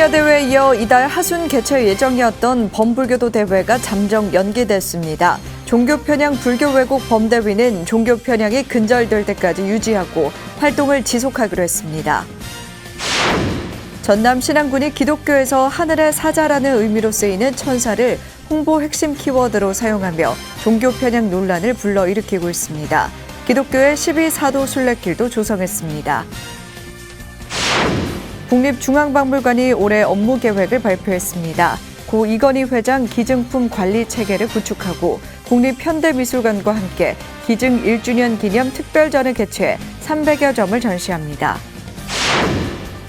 승려대회에 이어 이달 하순 개최 예정이었던 범불교도 대회가 잠정 연기됐습니다. 종교 편향 불교 왜곡 범대위는 종교 편향이 근절될 때까지 유지하고 활동을 지속하기로 했습니다. 전남 신안군이 기독교에서 하늘의 사자라는 의미로 쓰이는 천사를 홍보 핵심 키워드로 사용하며 종교 편향 논란을 불러일으키고 있습니다. 기독교의 12사도 순례길도 조성했습니다. 국립중앙박물관이 올해 업무 계획을 발표했습니다. 고 이건희 회장 기증품 관리 체계를 구축하고 국립현대미술관과 함께 기증 1주년 기념 특별전을 개최해 300여 점을 전시합니다.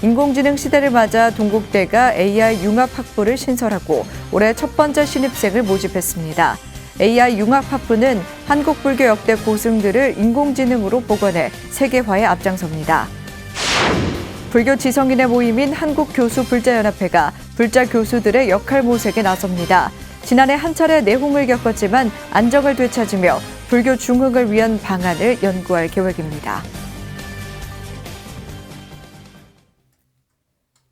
인공지능 시대를 맞아 동국대가 AI 융합학부를 신설하고 올해 첫 번째 신입생을 모집했습니다. AI 융합학부는 한국 불교 역대 고승들을 인공지능으로 복원해 세계화에 앞장섭니다. 불교 지성인의 모임인 한국교수불자연합회가 불자 교수들의 역할 모색에 나섭니다. 지난해 한 차례 내홍을 겪었지만 안정을 되찾으며 불교 중흥을 위한 방안을 연구할 계획입니다.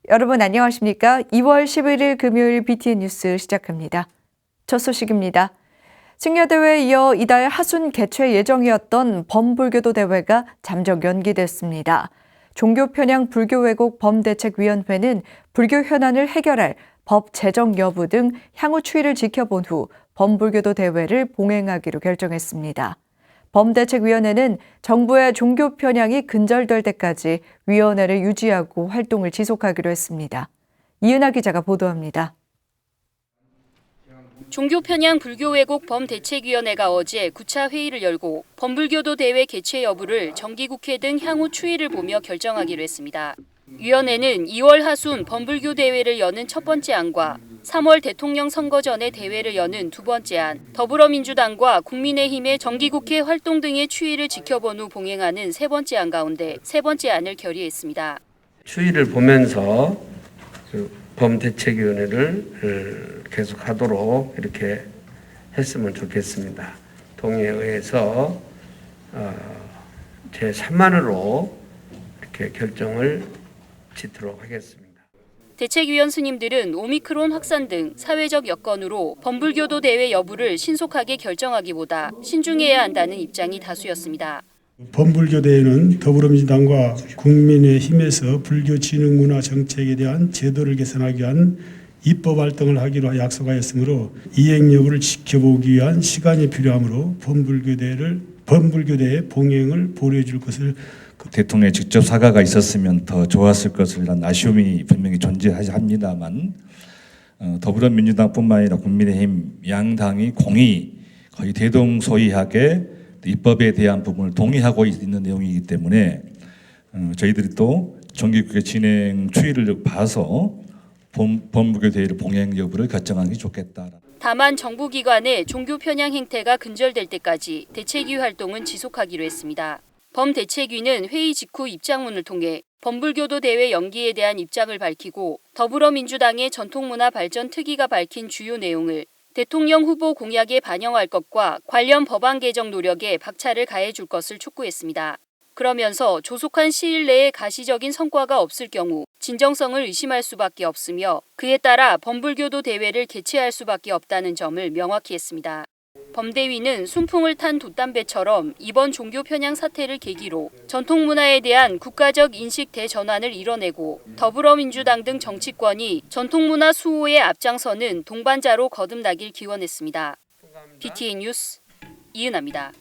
여러분 안녕하십니까? 2월 11일 금요일 BTN 뉴스 시작합니다. 첫 소식입니다. 승려대회에 이어 이달 하순 개최 예정이었던 범불교도 대회가 잠정 연기됐습니다. 종교 편향 불교 왜곡 범대책위원회는 불교 현안을 해결할 법 제정 여부 등 향후 추이를 지켜본 후 범불교도 대회를 봉행하기로 결정했습니다. 범대책위원회는 정부의 종교 편향이 근절될 때까지 위원회를 유지하고 활동을 지속하기로 했습니다. 이은하 기자가 보도합니다. 종교 편향 불교 왜곡 범대책위원회가 어제 9차 회의를 열고 범불교도 대회 개최 여부를 정기국회 등 향후 추이를 보며 결정하기로 했습니다. 위원회는 2월 하순 범불교 대회를 여는 첫 번째 안과 3월 대통령 선거 전에 대회를 여는 두 번째 안, 더불어민주당과 국민의힘의 정기국회 활동 등의 추이를 지켜본 후 봉행하는 세 번째 안 가운데 세 번째 안을 결의했습니다. 추이를 보면서 범대책위원회를 계속하도록 이렇게 했으면 좋겠습니다. 동의에 의해서 제3안으로 이렇게 결정을 짓도록 하겠습니다. 대책위원 스님들은 오미크론 확산 등 사회적 여건으로 범불교도 대회 여부를 신속하게 결정하기보다 신중해야 한다는 입장이 다수였습니다. 범불교 대회는 더불어민주당과 국민의힘에서 불교 진흥 문화 정책에 대한 제도를 개선하기 위한 입법 활동을 하기로 약속하였으므로 이행 여부를 지켜보기 위한 시간이 필요하므로 범불교 대회 봉행을 보류해 줄 것을 대통령의 직접 사과가 있었으면 더 좋았을 것이라는 아쉬움이 분명히 존재합니다만 더불어민주당뿐만 아니라 국민의힘 양당이 공히 거의 대동소이하게 입법에 대한 부분을 동의하고 있는 내용이기 때문에 저희들이 또 정기국회 진행 추이를 봐서 범불교 대회를 봉행 여부를 결정하는 게 좋겠다. 다만 정부기관의 종교 편향 행태가 근절될 때까지 대책위 활동은 지속하기로 했습니다. 범대책위는 회의 직후 입장문을 통해 범불교도 대회 연기에 대한 입장을 밝히고 더불어민주당의 전통문화 발전 특위가 밝힌 주요 내용을 대통령 후보 공약에 반영할 것과 관련 법안 개정 노력에 박차를 가해줄 것을 촉구했습니다. 그러면서 조속한 시일 내에 가시적인 성과가 없을 경우 진정성을 의심할 수밖에 없으며 그에 따라 범불교도 대회를 개최할 수밖에 없다는 점을 명확히 했습니다. 범대위는 순풍을 탄 돛담배처럼 이번 종교 편향 사태를 계기로 전통문화에 대한 국가적 인식 대전환을 이뤄내고 더불어민주당 등 정치권이 전통문화 수호에 앞장서는 동반자로 거듭나길 기원했습니다. BTN 뉴스 이은하입니다.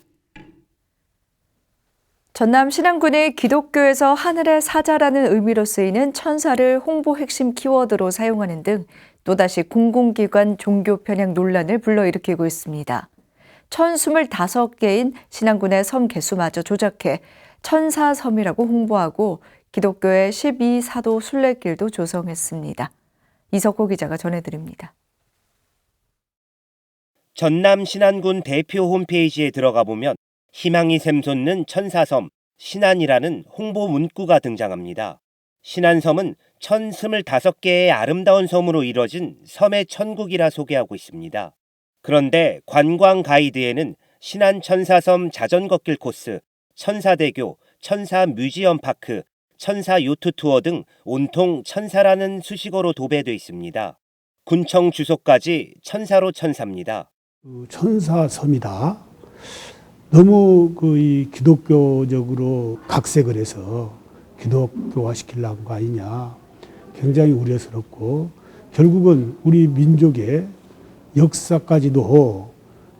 전남 신안군이 기독교에서 하늘의 사자라는 의미로 쓰이는 천사를 홍보 핵심 키워드로 사용하는 등 또다시 공공기관 종교 편향 논란을 불러일으키고 있습니다. 1025개인 신안군의 섬 개수마저 조작해 천사섬이라고 홍보하고 기독교의 12사도 순례길도 조성했습니다. 이석호 기자가 전해드립니다. 전남 신안군 대표 홈페이지에 들어가 보면 희망이 샘솟는 천사섬, 신안이라는 홍보 문구가 등장합니다. 신안섬은 1025개의 아름다운 섬으로 이뤄진 섬의 천국이라 소개하고 있습니다. 그런데 관광 가이드에는 신안 천사섬 자전거길 코스, 천사대교, 천사뮤지엄 파크, 천사 요트 투어 등 온통 천사라는 수식어로 도배돼 있습니다. 군청 주소까지 천사로 천사입니다. 천사섬이다. 너무 이 기독교적으로 각색을 해서 기독교화 시키려는 거 아니냐. 굉장히 우려스럽고 결국은 우리 민족의 역사까지도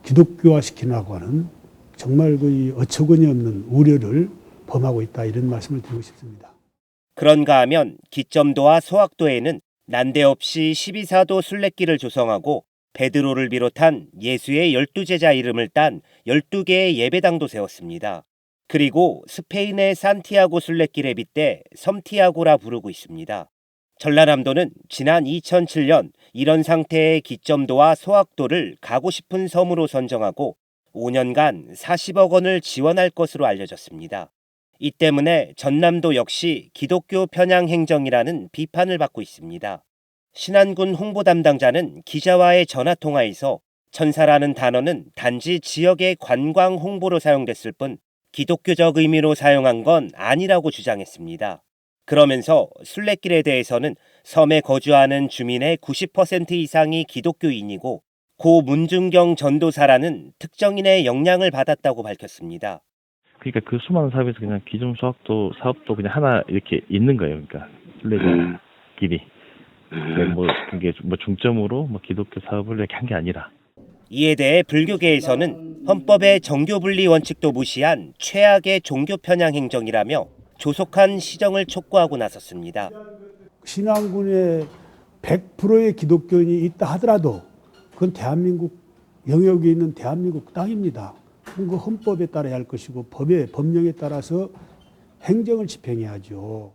기독교화 시키려고 하는 정말 어처구니 없는 우려를 범하고 있다, 이런 말씀을 드리고 싶습니다. 그런가 하면 기점도와 소학도에는 난데없이 12사도 순례길을 조성하고 베드로를 비롯한 예수의 12제자 이름을 딴 12개의 예배당도 세웠습니다. 그리고 스페인의 산티아고 순례길에 빗대 섬티아고라 부르고 있습니다. 전라남도는 지난 2007년 이런 상태의 기점도와 소학도를 가고 싶은 섬으로 선정하고 5년간 40억 원을 지원할 것으로 알려졌습니다. 이 때문에 전남도 역시 기독교 편향 행정이라는 비판을 받고 있습니다. 신안군 홍보 담당자는 기자와의 전화통화에서 천사라는 단어는 단지 지역의 관광 홍보로 사용됐을 뿐 기독교적 의미로 사용한 건 아니라고 주장했습니다. 그러면서 순례길에 대해서는 섬에 거주하는 주민의 90% 이상이 기독교인이고 고 문중경 전도사라는 특정인의 영향을 받았다고 밝혔습니다. 그러니까 그 수많은 사업에서 그냥 기존 수학도 사업도 그냥 하나 이렇게 있는 거예요. 그러니까 순례자 길이. 그게 중점으로 기독교 사업을 이렇게 한 게 아니라. 이에 대해 불교계에서는 헌법의 정교분리 원칙도 무시한 최악의 종교 편향 행정이라며 조속한 시정을 촉구하고 나섰습니다. 신안군에 100%의 기독교인이 있다 하더라도 그건 대한민국 영역에 있는 대한민국 땅입니다. 그 헌법에 따라야 할 것이고 법령에 따라서 행정을 집행해야죠.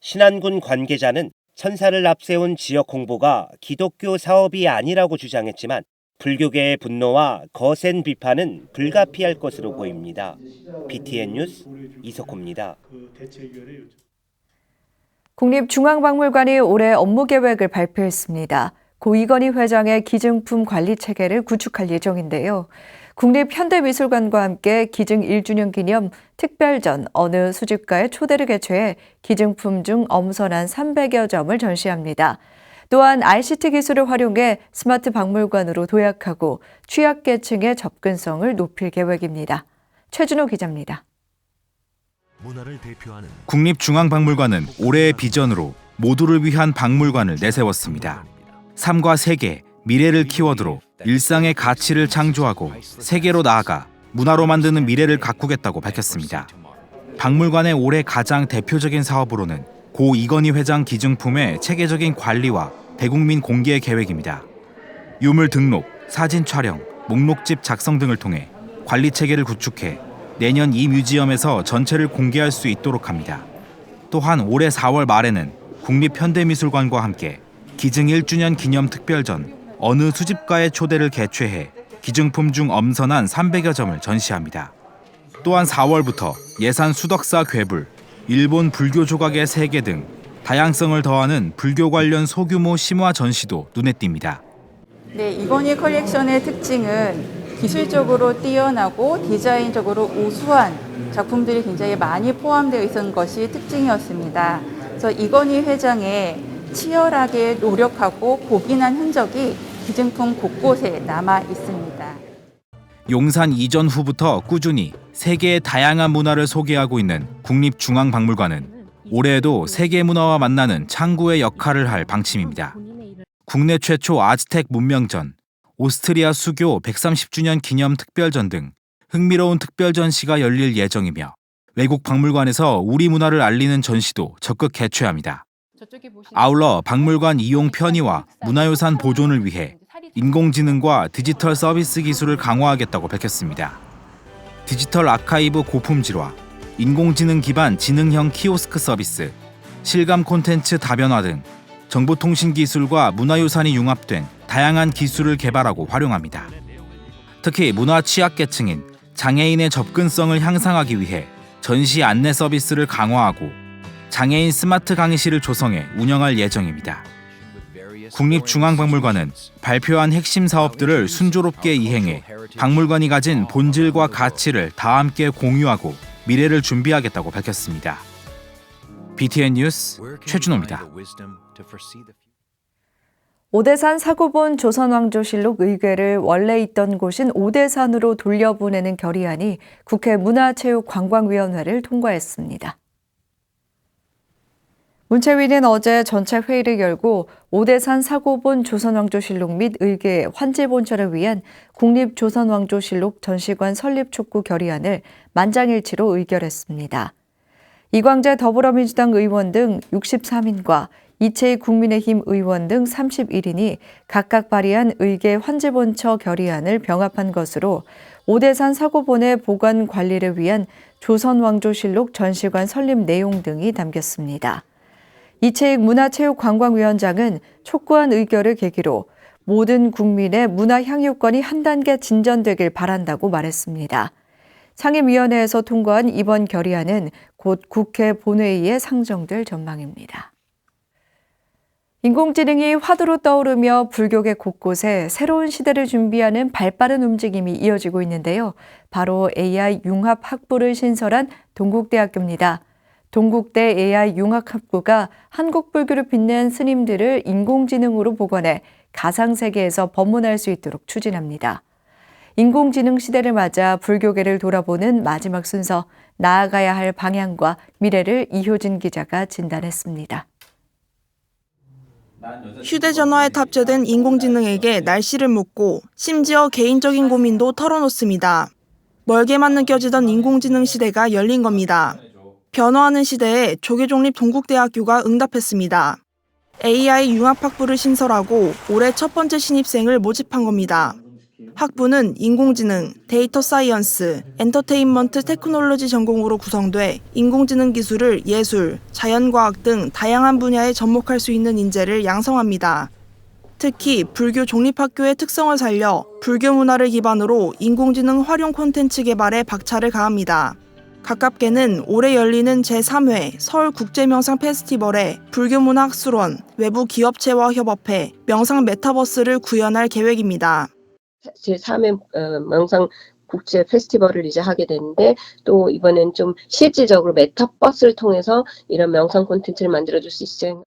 신안군 관계자는 천사를 앞세운 지역 홍보가 기독교 사업이 아니라고 주장했지만 불교계의 분노와 거센 비판은 불가피할 것으로 보입니다. BTN 뉴스 이석호입니다. 국립중앙박물관이 올해 업무 계획을 발표했습니다. 고 이건희 회장의 기증품 관리 체계를 구축할 예정인데요. 국립현대미술관과 함께 기증 1주년 기념 특별전 어느 수집가의 초대를 개최해 기증품 중 엄선한 300여 점을 전시합니다. 또한 ICT 기술을 활용해 스마트 박물관으로 도약하고 취약계층의 접근성을 높일 계획입니다. 최준호 기자입니다. 국립중앙박물관은 올해의 비전으로 모두를 위한 박물관을 내세웠습니다. 삶과 세계, 미래를 키워드로 일상의 가치를 창조하고 세계로 나아가 문화로 만드는 미래를 가꾸겠다고 밝혔습니다. 박물관의 올해 가장 대표적인 사업으로는 고 이건희 회장 기증품의 체계적인 관리와 대국민 공개 계획입니다. 유물 등록, 사진 촬영, 목록집 작성 등을 통해 관리 체계를 구축해 내년 이 뮤지엄에서 전체를 공개할 수 있도록 합니다. 또한 올해 4월 말에는 국립현대미술관과 함께 기증 1주년 기념 특별전 어느 수집가의 초대를 개최해 기증품 중 엄선한 300여 점을 전시합니다. 또한 4월부터 예산 수덕사 괴불, 일본 불교 조각의 세계 등 다양성을 더하는 불교 관련 소규모 심화 전시도 눈에 띕니다. 네, 이건희 컬렉션의 특징은 기술적으로 뛰어나고 디자인적으로 우수한 작품들이 굉장히 많이 포함되어 있었던 것이 특징이었습니다. 그래서 이건희 회장의 치열하게 노력하고 고민한 흔적이 기증품 곳곳에 남아 있습니다. 용산 이전 후부터 꾸준히 세계의 다양한 문화를 소개하고 있는 국립중앙박물관은 올해에도 세계 문화와 만나는 창구의 역할을 할 방침입니다. 국내 최초 아즈텍 문명전, 오스트리아 수교 130주년 기념 특별전 등 흥미로운 특별 전시가 열릴 예정이며 외국 박물관에서 우리 문화를 알리는 전시도 적극 개최합니다. 아울러 박물관 이용 편의와 문화유산 보존을 위해 인공지능과 디지털 서비스 기술을 강화하겠다고 밝혔습니다. 디지털 아카이브 고품질화, 인공지능 기반 지능형 키오스크 서비스, 실감 콘텐츠 다변화 등 정보통신 기술과 문화유산이 융합된 다양한 기술을 개발하고 활용합니다. 특히 문화 취약계층인 장애인의 접근성을 향상하기 위해 전시 안내 서비스를 강화하고 장애인 스마트 강의실을 조성해 운영할 예정입니다. 국립중앙박물관은 발표한 핵심 사업들을 순조롭게 이행해 박물관이 가진 본질과 가치를 다 함께 공유하고 미래를 준비하겠다고 밝혔습니다. BTN 뉴스 최준호입니다. 오대산 사고본 조선왕조실록 의궤를 원래 있던 곳인 오대산으로 돌려보내는 결의안이 국회 문화체육관광위원회를 통과했습니다. 문체위는 어제 전체 회의를 열고 오대산 사고본 조선왕조실록 및 의궤 환지본처를 위한 국립조선왕조실록 전시관 설립 촉구 결의안을 만장일치로 의결했습니다. 이광재 더불어민주당 의원 등 63인과 이채희 국민의힘 의원 등 31인이 각각 발의한 의궤 환지본처 결의안을 병합한 것으로 오대산 사고본의 보관 관리를 위한 조선왕조실록 전시관 설립 내용 등이 담겼습니다. 이채익 문화체육관광위원장은 촉구한 의결을 계기로 모든 국민의 문화 향유권이 한 단계 진전되길 바란다고 말했습니다. 상임위원회에서 통과한 이번 결의안은 곧 국회 본회의에 상정될 전망입니다. 인공지능이 화두로 떠오르며 불교계 곳곳에 새로운 시대를 준비하는 발빠른 움직임이 이어지고 있는데요. 바로 AI 융합학부를 신설한 동국대학교입니다. 동국대 AI 융합학부가 한국 불교를 빛낸 스님들을 인공지능으로 복원해 가상세계에서 법문할 수 있도록 추진합니다. 인공지능 시대를 맞아 불교계를 돌아보는 마지막 순서, 나아가야 할 방향과 미래를 이효진 기자가 진단했습니다. 휴대전화에 탑재된 인공지능에게 날씨를 묻고 심지어 개인적인 고민도 털어놓습니다. 멀게만 느껴지던 인공지능 시대가 열린 겁니다. 변화하는 시대에 조계종립 동국대학교가 응답했습니다. AI 융합학부를 신설하고 올해 첫 번째 신입생을 모집한 겁니다. 학부는 인공지능, 데이터 사이언스, 엔터테인먼트 테크놀로지 전공으로 구성돼 인공지능 기술을 예술, 자연과학 등 다양한 분야에 접목할 수 있는 인재를 양성합니다. 특히 불교 종립학교의 특성을 살려 불교 문화를 기반으로 인공지능 활용 콘텐츠 개발에 박차를 가합니다. 가깝게는 올해 열리는 제3회 서울국제명상 페스티벌에 불교문화학술원, 외부 기업체와 협업해 명상 메타버스를 구현할 계획입니다. 제3회 명상 국제 페스티벌을 이제 하게 되는데 또 이번엔 좀 실질적으로 메타버스를 통해서 이런 명상 콘텐츠를 만들어줄 수 있어요.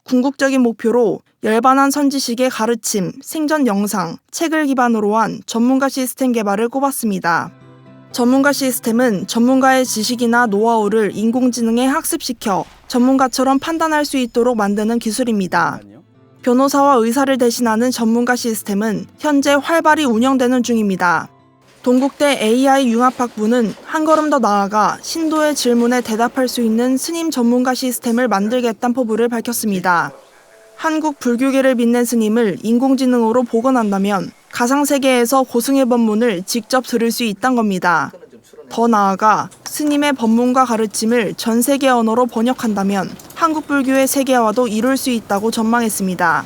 궁극적인 목표로 열반한 선지식의 가르침, 생전 영상, 책을 기반으로 한 전문가 시스템 개발을 꼽았습니다. 전문가 시스템은 전문가의 지식이나 노하우를 인공지능에 학습시켜 전문가처럼 판단할 수 있도록 만드는 기술입니다. 변호사와 의사를 대신하는 전문가 시스템은 현재 활발히 운영되는 중입니다. 동국대 AI 융합학부는 한 걸음 더 나아가 신도의 질문에 대답할 수 있는 스님 전문가 시스템을 만들겠다는 포부를 밝혔습니다. 한국 불교계를 빛낸 스님을 인공지능으로 복원한다면 가상세계에서 고승의 법문을 직접 들을 수 있다는 겁니다. 더 나아가 스님의 법문과 가르침을 전 세계 언어로 번역한다면 한국 불교의 세계화도 이룰 수 있다고 전망했습니다.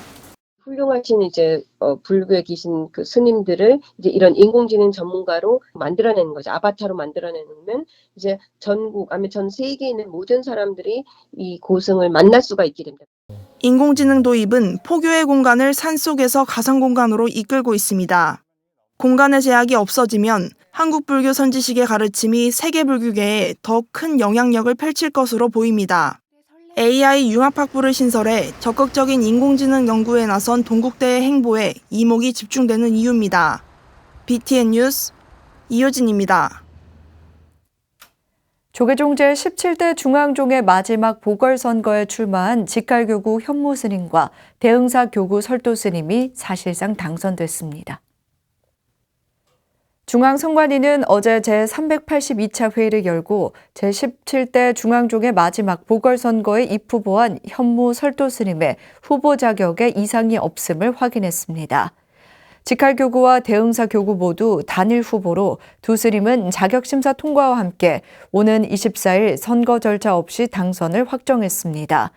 훌륭하신 이제 불교에 계신 그 스님들을 이제 이런 인공지능 전문가로 만들어내는 거죠. 아바타로 만들어내면 이제 전국 아니면 전 세계에 있는 모든 사람들이 이 고승을 만날 수가 있게 됩니다. 인공지능 도입은 포교의 공간을 산속에서 가상공간으로 이끌고 있습니다. 공간의 제약이 없어지면 한국 불교 선지식의 가르침이 세계 불교계에 더 큰 영향력을 펼칠 것으로 보입니다. AI 융합학부를 신설해 적극적인 인공지능 연구에 나선 동국대의 행보에 이목이 집중되는 이유입니다. BTN 뉴스 이효진입니다. 조계종 제17대 중앙종의 마지막 보궐선거에 출마한 직할교구 현무스님과 대흥사 교구 설도스님이 사실상 당선됐습니다. 중앙선관위는 어제 제382차 회의를 열고 제17대 중앙종의 마지막 보궐선거에 입후보한 현무 설도스님의 후보 자격에 이상이 없음을 확인했습니다. 직할교구와 대흥사 교구 모두 단일 후보로 두 스님은 자격심사 통과와 함께 오는 24일 선거 절차 없이 당선을 확정했습니다.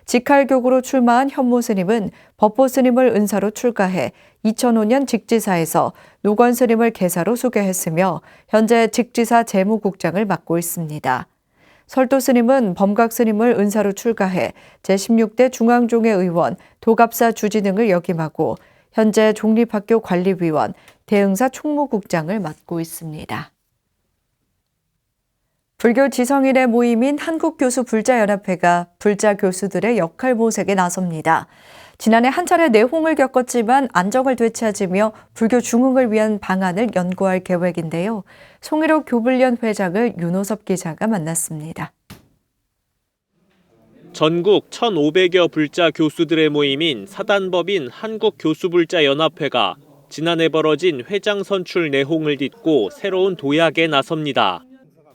직할교구로 출마한 현무 스님은 법보 스님을 은사로 출가해 2005년 직지사에서 노건 스님을 계사로 수계했으며 현재 직지사 재무국장을 맡고 있습니다. 설도 스님은 범각 스님을 은사로 출가해 제16대 중앙종회 의원, 도갑사 주지 등을 역임하고 현재 종립학교 관리위원, 대흥사 총무국장을 맡고 있습니다. 불교 지성인의 모임인 한국교수불자연합회가 불자 교수들의 역할 모색에 나섭니다. 지난해 한 차례 내홍을 겪었지만 안정을 되찾으며 불교 중흥을 위한 방안을 연구할 계획인데요. 송일호 교불련 회장을 윤호섭 기자가 만났습니다. 전국 1,500여 불자 교수들의 모임인 사단법인 한국교수불자연합회가 지난해 벌어진 회장 선출 내홍을 딛고 새로운 도약에 나섭니다.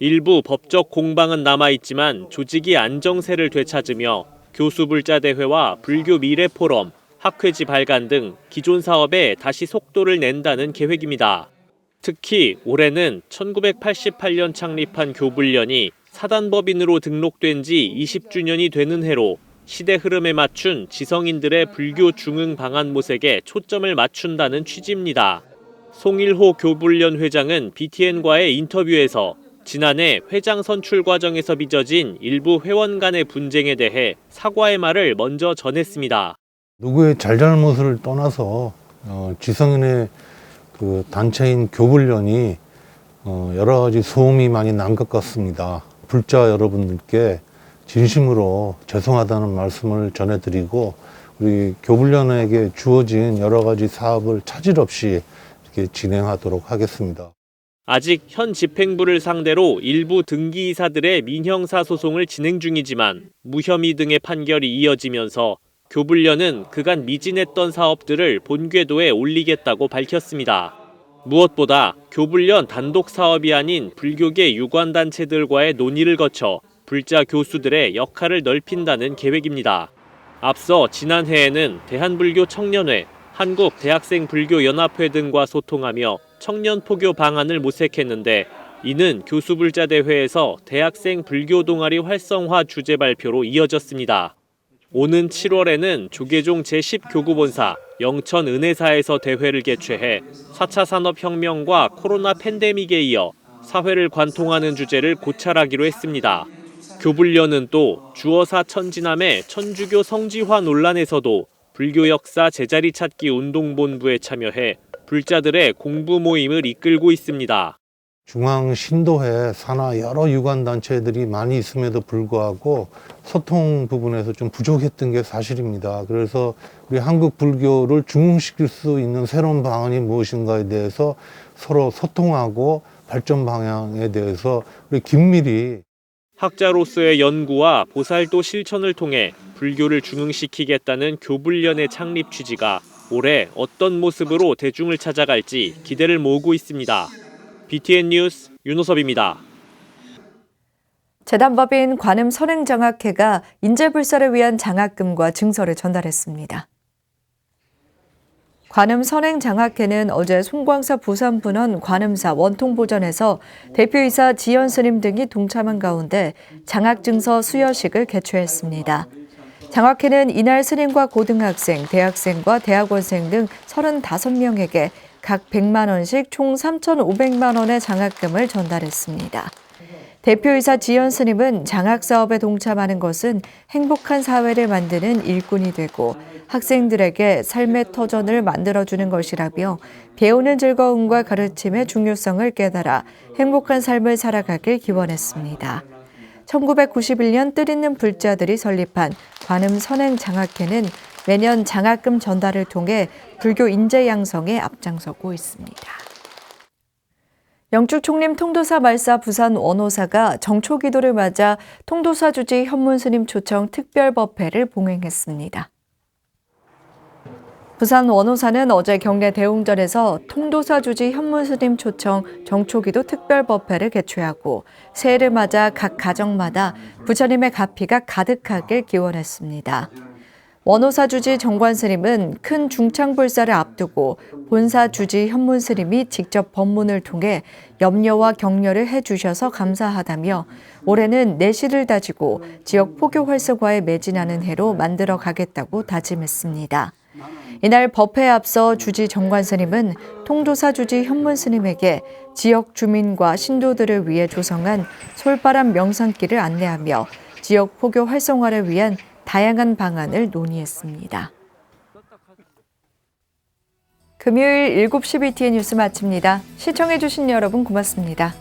일부 법적 공방은 남아있지만 조직이 안정세를 되찾으며 교수불자대회와 불교 미래포럼, 학회지 발간 등 기존 사업에 다시 속도를 낸다는 계획입니다. 특히 올해는 1988년 창립한 교불련이 사단법인으로 등록된 지 20주년이 되는 해로 시대 흐름에 맞춘 지성인들의 불교 중흥 방안 모색에 초점을 맞춘다는 취지입니다. 송일호 교불련 회장은 BTN과의 인터뷰에서 지난해 회장 선출 과정에서 빚어진 일부 회원 간의 분쟁에 대해 사과의 말을 먼저 전했습니다. 누구의 잘잘못을 떠나서 지성인의 그 단체인 교불련이 여러 가지 소음이 많이 난 것 같습니다. 불자 여러분들께 진심으로 죄송하다는 말씀을 전해드리고 우리 교불련에게 주어진 여러 가지 사업을 차질 없이 이렇게 진행하도록 하겠습니다. 아직 현 집행부를 상대로 일부 등기이사들의 민형사 소송을 진행 중이지만 무혐의 등의 판결이 이어지면서 교불련은 그간 미진했던 사업들을 본궤도에 올리겠다고 밝혔습니다. 무엇보다 교불련 단독 사업이 아닌 불교계 유관단체들과의 논의를 거쳐 불자 교수들의 역할을 넓힌다는 계획입니다. 앞서 지난해에는 대한불교 청년회, 한국대학생불교연합회 등과 소통하며 청년 포교 방안을 모색했는데 이는 교수불자대회에서 대학생 불교 동아리 활성화 주제 발표로 이어졌습니다. 오는 7월에는 조계종 제10교구본사 영천은혜사에서 대회를 개최해 4차 산업혁명과 코로나 팬데믹에 이어 사회를 관통하는 주제를 고찰하기로 했습니다. 교불련은 또 주어사 천지남의 천주교 성지화 논란에서도 불교 역사 제자리 찾기 운동본부에 참여해 불자들의 공부 모임을 이끌고 있습니다. 중앙 신도회 산하 여러 유관단체들이 많이 있음에도 불구하고 소통 부분에서 좀 부족했던 게 사실입니다. 그래서 우리 한국 불교를 중흥시킬 수 있는 새로운 방안이 무엇인가에 대해서 서로 소통하고 발전 방향에 대해서 우리 긴밀히 학자로서의 연구와 보살도 실천을 통해 불교를 중흥시키겠다는 교불련의 창립 취지가 올해 어떤 모습으로 대중을 찾아갈지 기대를 모으고 있습니다. BTN 뉴스 윤호섭입니다. 재단법인 관음선행장학회가 인재불사를 위한 장학금과 증서를 전달했습니다. 관음선행장학회는 어제 송광사 부산분원 관음사 원통보전에서 대표이사 지연 스님 등이 동참한 가운데 장학증서 수여식을 개최했습니다. 장학회는 이날 스님과 고등학생, 대학생과 대학원생 등 35명에게 각 100만 원씩 총 3,500만 원의 장학금을 전달했습니다. 대표이사 지연 스님은 장학사업에 동참하는 것은 행복한 사회를 만드는 일꾼이 되고 학생들에게 삶의 터전을 만들어주는 것이라며 배우는 즐거움과 가르침의 중요성을 깨달아 행복한 삶을 살아가길 기원했습니다. 1991년 뜻있는 불자들이 설립한 관음선행장학회는 매년 장학금 전달을 통해 불교 인재 양성에 앞장서고 있습니다. 영축총림 통도사 말사 부산 원호사가 정초기도를 맞아 통도사 주지 현문스님 초청 특별법회를 봉행했습니다. 부산 원호사는 어제 경례 대웅전에서 통도사 주지 현문스님 초청 정초기도 특별법회를 개최하고 새해를 맞아 각 가정마다 부처님의 가피가 가득하길 기원했습니다. 원호사 주지 정관스님은 큰 중창불사를 앞두고 본사 주지 현문스님이 직접 법문을 통해 염려와 격려를 해주셔서 감사하다며 올해는 내실을 다지고 지역 포교 활성화에 매진하는 해로 만들어 가겠다고 다짐했습니다. 이날 법회에 앞서 주지 정관스님은 통도사 주지 현문스님에게 지역 주민과 신도들을 위해 조성한 솔바람 명상길을 안내하며 지역 포교 활성화를 위한 다양한 방안을 논의했습니다. 금요일 7시 BTN 뉴스 마칩니다. 시청해주신 여러분 고맙습니다.